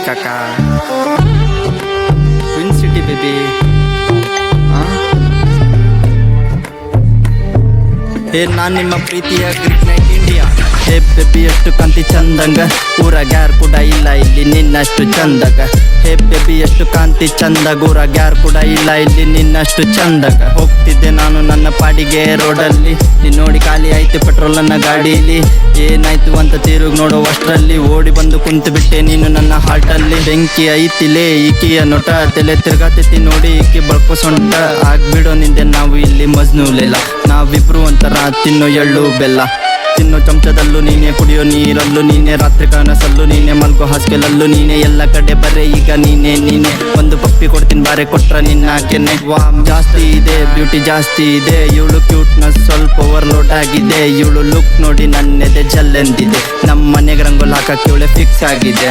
ಕಾಕಾ twin city baby. ನಾನ್ ನಿಮ್ಮ ಪ್ರೀತಿಯ Greek night India. Hey baby ಎಷ್ಟು ಕಾಂತಿ ಚಂದಂಗ, ಊರಾಗ ಯಾರು ಕೂಡ ಇಲ್ಲ ಇಲ್ಲಿ ನಿನ್ನಷ್ಟು ಚಂದಗ. ಹೇ ಬೇಬಿ ಎಷ್ಟು ಕಾಂತಿ ಚಂದಗ, ಊರಾಗ ಯಾರು ಕೂಡ ಇಲ್ಲ ಇಲ್ಲಿ ನಿನ್ನಷ್ಟು ಚಂದಗ. ಹೋಗ್ತಿದ್ದೆ ನಾನು ನನ್ನ ಪಾಡಿಗೆ ರೋಡಲ್ಲಿ, ನೀನ್ ನೋಡಿ ಖಾಲಿ ಆಯ್ತು ಪೆಟ್ರೋಲ್ ನನ್ನ ಗಾಡೀಲಿ. ಏನಾಯ್ತು ಅಂತ ತಿರುಗಿ ನೋಡೋ ಅಷ್ಟರಲ್ಲಿ ಓಡಿ ಬಂದು ಕುಂತು ಬಿಟ್ಟೆ ನೀನು ನನ್ನ ಹಾರ್ಟಲ್ಲಿ. ಬೆಂಕಿ ಐತಿಲೇ ಈಕಿಯ ನೋಟ, ತಲೆ ತಿರ್ಗಾತೈತಿ ನೋಡಿ ಈಕಿ ಬಳ್ಕೋ ಸೊಂಟ. ಆಗ್ಬಿಡೋ ನಿಂದೆ ನಾವು ಇಲ್ಲಿ ಮಜ್ನೂಲೆಲ್ಲ, ನಾವಿಬ್ರು ಒಂಥರ ತಿನ್ನೋ ಎಳ್ಳು ಬೆಲ್ಲ. ತಿನ್ನೋ ಚಮಚದಲ್ಲೂ ನೀನೆ, ಕುಡಿಯೋ ನೀರಲ್ಲೂ ನೀನೆ, ರಾತ್ರಿ ಕನಸಲ್ಲೂ ನೀನೆ, ಮಲ್ಗೋ ಹಾಸ್ಗೆಲಲ್ಲೂ ನೀನೆ, ಎಲ್ಲ ಕಡೆ ಬರೇ ಈಗ ನೀನೆ ನೀನೆ. ಒಂದು ಪಪ್ಪಿ ಕೊಡ್ತೀನಿ ಬಾರೆ ಕೊಟ್ರ ನಿನ್ನ ಕೆನ್ನೆ. ವಾಮ್ ಜಾಸ್ತಿ ಇದೆ, ಬ್ಯೂಟಿ ಜಾಸ್ತಿ ಇದೆ, ಇವಳು ಕ್ಯೂಟ್ನೆಸ್ ಸ್ವಲ್ಪ ಓವರ್ಲೋಡ್ ಆಗಿದೆ. ಇವಳು ಲುಕ್ ನೋಡಿ ನನ್ನೆದೆ ಜಲ್ಲೆಂದಿದೆ, ನಮ್ಮ ಮನೆಗೆ ರಂಗೋಲಿ ಹಾಕಕ್ಕೆ ಇವಳೆ ಫಿಕ್ಸ್ ಆಗಿದೆ.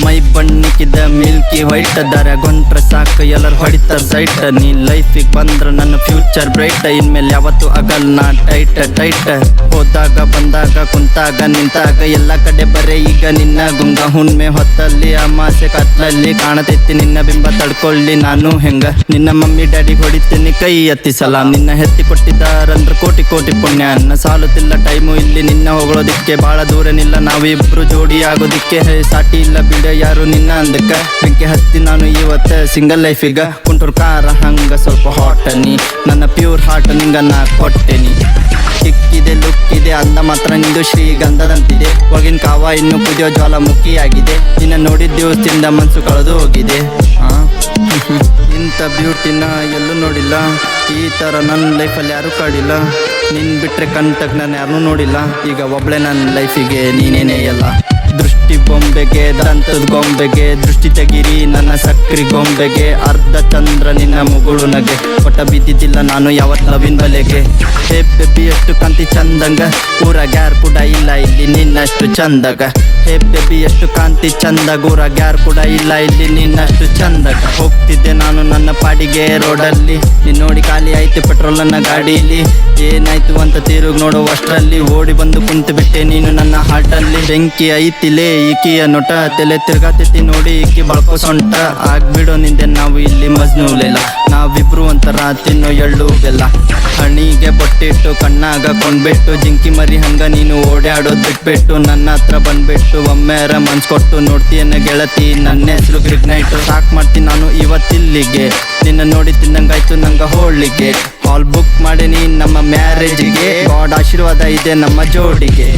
ಮೈ ಬಣ್ಣಿಕ್ಕಿದ ಮಿಲ್ಕಿ ವೈಟ್, ದಾರ ಗೊಂಟ್ರ ಸಾಕು ಎಲ್ಲರೂ ಹೊಡಿತಾರ ಸೈಟ್. ನೀ ಲೈಫಿಗೆ ಬಂದ್ರ ನನ್ನ ಫ್ಯೂಚರ್ ಬ್ರೈಟ್, ಇನ್ಮೇಲೆ ಯಾವತ್ತು ಆಗಲ್ ನಾ ಟೈಟ್ ಟೈಟ್. ಹೋದಾಗ ಬಂದಾಗ ಕುಂತಾಗ ನಿಂತಾಗ ಎಲ್ಲ ಕಡೆ ಬರೇ ಈಗ ನಿನ್ನ ಗುಂಗ. ಹುಣ್ಮೆ ಹೊತ್ತಲ್ಲಿ ಅಮಾಸೆ ಕತ್ಲಲ್ಲಿ ಕಾಣತೈತಿ ನಿನ್ನ ಬಿಂಬ, ತಡ್ಕೊಳ್ಳಿ ನಾನು ಹೆಂಗ. ನಿನ್ನ ಮಮ್ಮಿ ಡ್ಯಾಡಿ ಹೊಡಿತೀನಿ ಕೈ ಎತ್ತಿ ಸಲ, ನಿನ್ನ ಹೆತ್ತಿ ಕೊಟ್ಟಿದ್ದಾರಂದ್ರ ಕೋಟಿ ಕೋಟಿ ಪುಣ್ಯ. ಅನ್ನ ಸಾಲುತ್ತಿಲ್ಲ ಟೈಮು ಇಲ್ಲಿ ನಿನ್ನ ಹೊಗಳೋದಿಕ್ಕೆ, ಬಾಳ ದೂರನಿಲ್ಲ ನಾವಿಬ್ರು ಜೋಡಿ ಆಗೋದಿಕ್ಕೆ. ಸಾಟಿ ಇಲ್ಲ ಬಿಡ ಯಾರು ನಿನ್ನ ಅಂದಕ್ಕ, ಬೆಂಕಿ ಹತ್ತಿ ನಾನು ಇವತ್ತ ಸಿಂಗಲ್ ಲೈಫಿಗ. ಕುಂಟೂರ್ ಕಾರ ಹಂಗ ಸ್ವಲ್ಪ ಹಾಟ್ ನೀ, ನನ್ನ ಪ್ಯೂರ್ ಹಾರ್ಟ್ ನಿಂಗ ನಾ ಕೊಟ್ಟೆನಿ. ಟಿಕ್ಕಿದೆ ಲುಕ್ಕಿದೆ ಅಂದ ಮಾತ್ರ ನಿಂದು ಶ್ರೀಗಂಧದಂತಿದೆ, ಒಳಗಿನ ಕಾವ ಇನ್ನು ಕುದಿಯೋ ಜ್ವಾಲಾಮುಖಿಯಾಗಿದೆ. ನಿನ್ನ ನೋಡಿದ ದಿವಸದಿಂದ ಮನ್ಸು ಕಳೆದು ಹೋಗಿದೆ. ಇಂಥ ಬ್ಯೂಟಿನ ಎಲ್ಲೂ ನೋಡಿಲ್ಲ, ಈ ಥರ ನನ್ನ ಲೈಫಲ್ಲಿ ಯಾರೂ ಕಾಡಿಲ್ಲ. ನಿನ್ ಬಿಟ್ರೆ ಕಣ್ತಕ್ ನಾನು ಯಾರನ್ನೂ ನೋಡಿಲ್ಲ, ಈಗ ಒಬ್ಳೆ ನನ್ನ ಲೈಫಿಗೆ ನೀನೇನೇ ಎಲ್ಲ. ದೃಷ್ಟಿ ಬೊಂಬೆಗೆ ದಂತದ ಗೊಂಬೆಗೆ, ದೃಷ್ಟಿ ತೆಗಿರಿ ನನ್ನ ಸಕ್ರಿ ಗೊಂಬೆಗೆ. ಅರ್ಧ ಚಂದ್ರ ನಿನ್ನ ಮುಗುಳು ನಗೆ, ಕೊಟ್ಟ ಬಿದ್ದಿದ್ದಿಲ್ಲ ನಾನು ಯಾವತ್ ಲವಿನ ಬಲೆಗೆ. ಹೇ ಬೇಬಿ ಎಷ್ಟು ಕಾಂತಿ ಚಂದಂಗ, ಊರಾಗ ಯಾರು ಕೂಡ ಇಲ್ಲ ಇಲ್ಲಿ ನಿನ್ನಷ್ಟು ಚಂದಗ. ಹೇ ಬೇಬಿ ಎಷ್ಟು ಕಾಂತಿ ಚಂದಗ, ಊರಾಗ ಯಾರು ಕೂಡ ಇಲ್ಲ ಇಲ್ಲಿ ನಿನ್ನಷ್ಟು ಚಂದಗ. ಹೋಗ್ತಿದ್ದೆ ನಾನು ನನ್ನ ಪಾಡಿಗೆ ರೋಡಲ್ಲಿ, ನೀನ್ ನೋಡಿ ಖಾಲಿ ಆಯ್ತು ಪೆಟ್ರೋಲ್ ನನ್ನ ಗಾಡೀಲಿ. ಏನಾಯ್ತು ಅಂತ ತಿರುಗಿ ನೋಡೋ ಅಷ್ಟರಲ್ಲಿ ಓಡಿ ಬಂದು ಕುಂತು ಬಿಟ್ಟೆ ನೀನು ನನ್ನ ಹಾರ್ಟಲ್ಲಿ. ಬೆಂಕಿ ಐತಿಲೇ ಈಕಿಯ ನೋಟ, ತಲೆ ತಿರ್ಗಾತೈತಿ ನೋಡಿ ಈಕಿ ಬಳ್ಕೋ ಸೊಂಟ. ಆಗ್ಬಿಡೋ ನಿಂದೆ ನಾವು ಇಲ್ಲಿ ಮಜ್ನೂಲೆಲ್ಲ, ನಾವಿಬ್ರು ಒಂಥರ ತಿನ್ನೋ ಎಳ್ಳು ಬೆಲ್ಲ. ಹಣಿಗೆ ಬೊಟ್ಟಿಟ್ಟು ಕಣ್ಣಾಗ ಕೊಂಡ್ಬಿಟ್ಟು, ಜಿಂಕಿ ಮರಿ ಹಂಗ ನೀನು ಓಡಾಡೋದ್ ಬಿಟ್ಬಿಟ್ಟು, ನನ್ನ ಹತ್ರ ಬಂದ್ಬಿಟ್ಟು ಒಮ್ಮೆರ ಮನ್ಸ್ ಕೊಟ್ಟು ನೋಡ್ತೀಯನ್ನ ಗೆಳತಿ ನನ್ನ ಹೆಸರು ಗ್ರೀಕ್ ನೈಟ್. ಸಾಕ್ ಮಾಡ್ತೀನಿ ನಾನು ಇವತ್ತಿಲ್ಲಿಗೆ, ನಿನ್ನ ನೋಡಿ ತಿನ್ನಂಗಾಯ್ತು ನಂಗ ಹೋಳ್ಳಿಗೆ. ಹಾಲ್ ಬುಕ್ ಮಾಡೀನಿ ನಮ್ಮ ಮ್ಯಾರೇಜಿಗೆ, ಗಾಡ್ ಆಶೀರ್ವಾದ ಇದೆ ನಮ್ಮ ಜೋಡಿಗೆ.